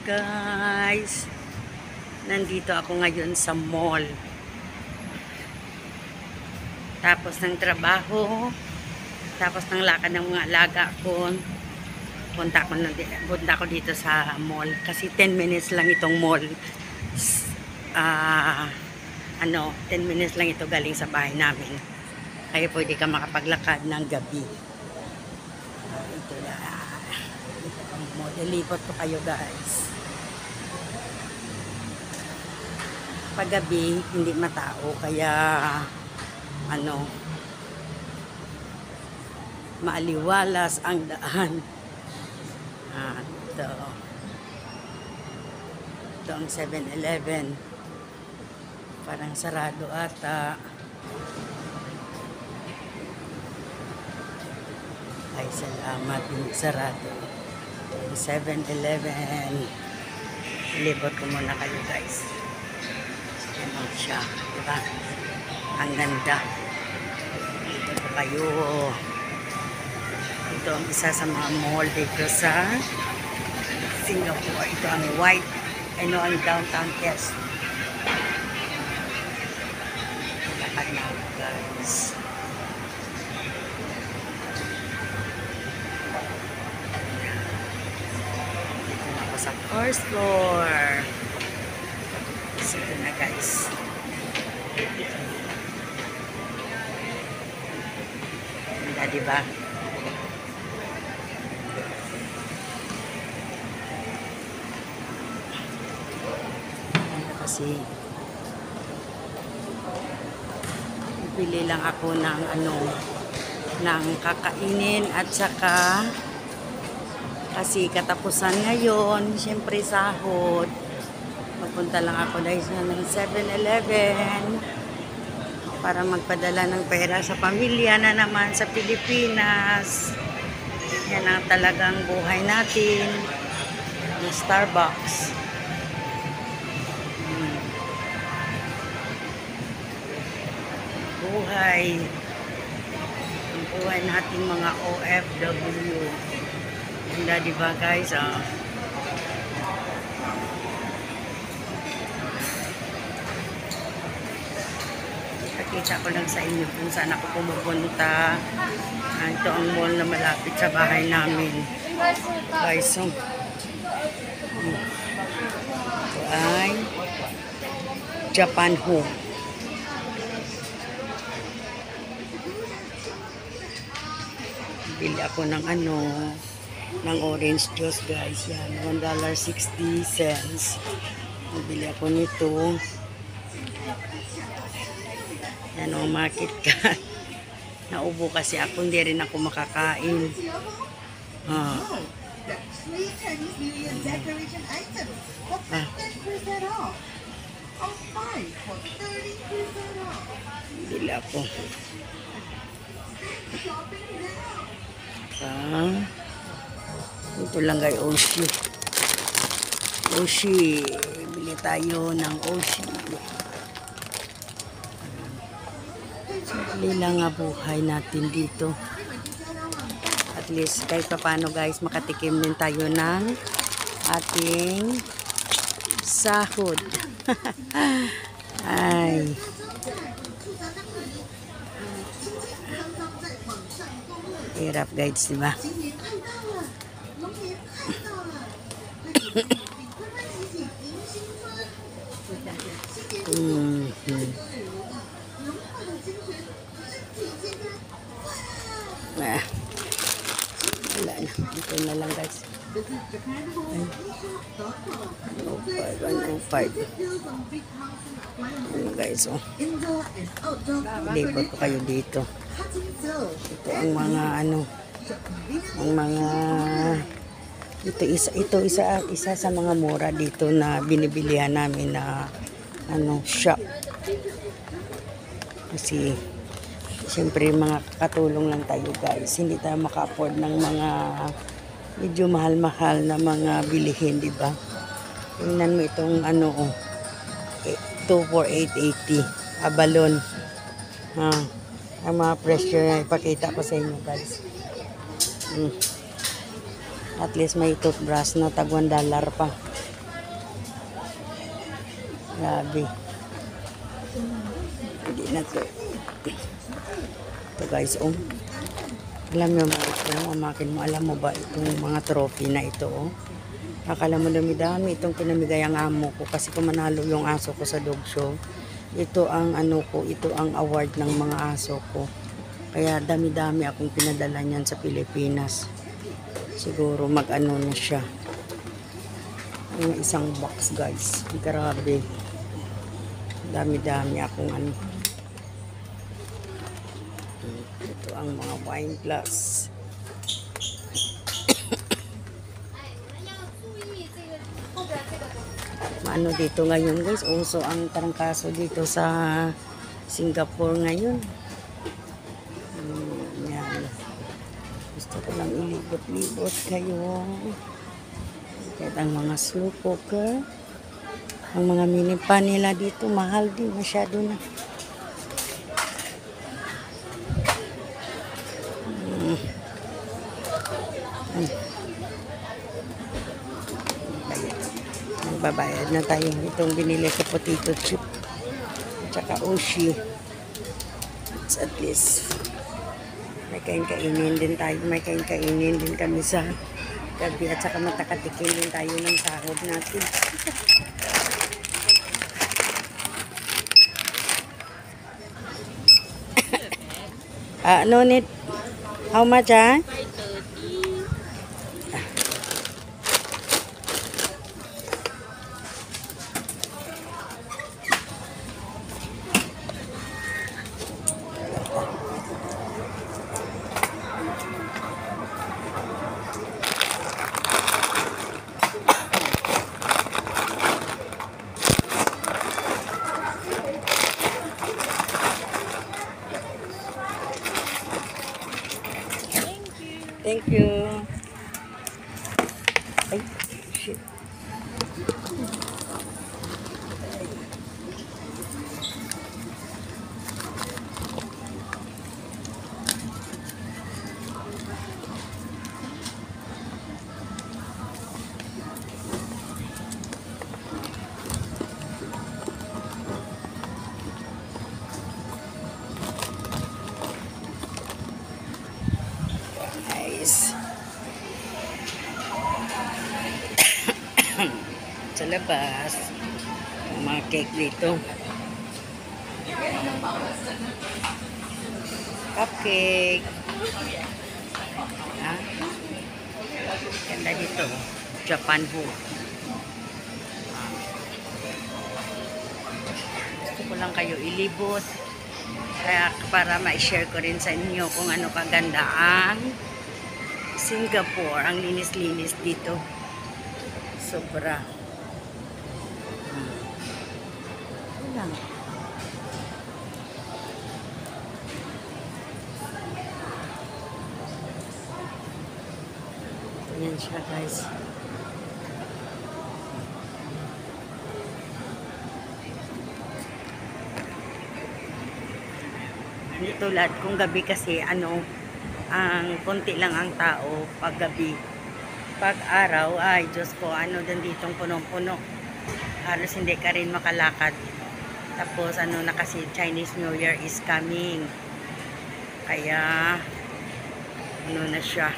guys, nandito ako ngayon sa mall. Tapos ng trabaho, tapos ng lakad ng mga alaga ko, punta ko dito sa mall. Kasi 10 minutes lang itong mall. 10 minutes lang ito galing sa bahay namin. Kaya pwede ka makapaglakad ng gabi. Ito na. Ito ang mall. Ilipot ko kayo guys. Paggabi, hindi matao. Kaya, maaliwalas ang daan. Ito ang 7-Eleven. Parang sarado ata. Ay, salamat. Sarado. 7-Eleven. Libot ko muna kayo guys. Ano siya. Diba? Ang ganda. Libot ko kayo. Ito ang isa sa mga mall dito sa Singapore. Ito ang white. Ang downtown Quest. Lakad na guys. Dito na ako sa first floor. So, ito na guys. Ganda diba? Kasi pili lang ako ng ng kakainin at saka kasi katapusan ngayon, syempre sahod. Papunta lang ako dahil ng 7-Eleven para magpadala ng pera sa pamilya na naman sa Pilipinas. Yan ang talagang buhay natin. Yung Starbucks. Buhay. Ang buhay natin mga OFW. Ganda diba guys? Pakita ko lang sa inyo kung saan ako pumupunta. Ito ang mall na malapit sa bahay namin. Guys, so ito ay Japan Home. Bili ako ng ng orange juice guys. Yan, $1.60. Bili ako nito. Yan o, market ka. Naubo kasi ako, hindi rin ako makakain. Bili ako. Ito lang guys, Oshi. Oshi. Bili tayo ng Oshi. Simple lang nga buhay natin dito. At least kahit pa paano guys, makatikim din tayo ng ating sahod. Ay. Hirap guys, diba? Wala na. Dito na lang guys. 105. Guys, oh. Libot ko kayo dito. Ito ang mga ito isa sa mga mura dito na binibilihan namin na shop. Kasi siyempre mga katulong lang tayo guys. Hindi tayo maka-afford ng mga medyo mahal-mahal na mga bilihin, di ba? Tingnan mo itong 2 for 880. Abalon. Ang mga presyo na ipakita ko sa inyo guys. At least may toothbrush na tag $1 pa. Grabe. Hindi na to. Ito guys, oh. Alam mo ba ito, amakin mo, alam mo ba itong mga trophy na ito, oh. Akala mo dami-dami itong pinamigay ang amo ko kasi kung manalo yung aso ko sa dog show. Ito ang ano ko, ito ang award ng mga aso ko. Kaya dami-dami akong pinadala niyan sa Pilipinas. Siguro mag-ano na siya. Yung isang box guys. Grabe. Dami-dami akong ano. Ito ang mga wine glass. Ano dito ngayon guys, uso ang tarangkaso dito sa Singapore ngayon. Yan. Gusto ko lang ilibot-libot kayo. Kahit ang mga slow cooker, ang mga mini pan nila dito, mahal din, masyado na. Babayad na tayo itong binili ko potato chip tsaka oshi. It's at least may kain-kainin din tayo, may kain-kainin din kami sa gabi at saka matakatikin din tayo ng sahod natin. No need. How much, ah? Thank you. Ay, shit. Sa labas yung mga cake dito, cupcake, ha? Ganda dito, Japan food. Gusto ko lang kayo ilibot kaya para ma-share ko rin sa inyo kung ano kaganda ang Singapore. Ang linis-linis dito, sobra. Lang. Ayan siya guys. Tulad kung gabi kasi ano, ang konti lang ang tao pag gabi. Pag araw ay Diyos ko, ano din ditong punong-puno. Halos hindi ka rin makalakad. Tapos ano na kasi Chinese New Year is coming. Kaya ano na siya.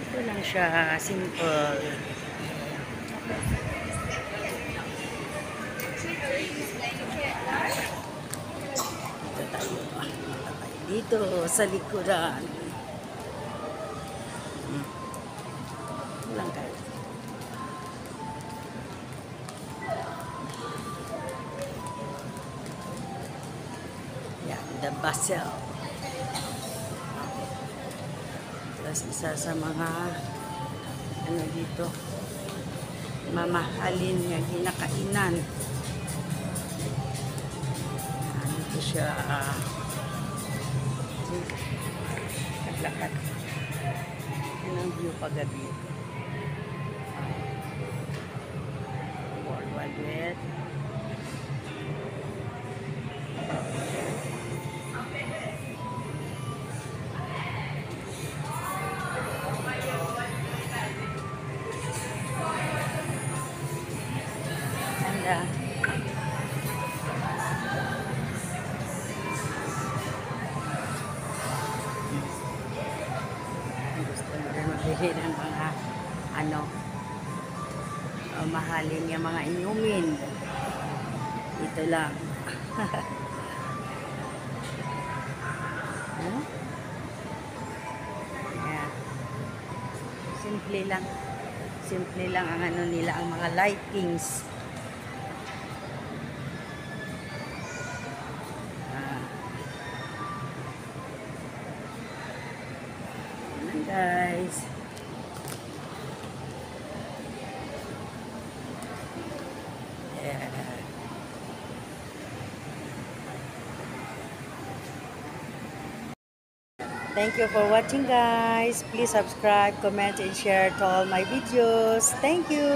Ito lang siya, simple. Dito sa likuran. Lang kayo. Yan, the basil. Tapos isa sa mga ano dito, mamahalin niya ginakainan. Ano ito siya, naglakad. Yan ang view paggabi. World Wide Web. ganda. Gusto mo rin magbili ng mga ano, mahalin yung mga inumin. Ito lang. Huh? Ayan. Simple lang. Simple lang ang ano nila, ang mga lightings. Ayan guys. Yeah. Thank you for watching guys. Please subscribe, comment, and share to all my videos. Thank you.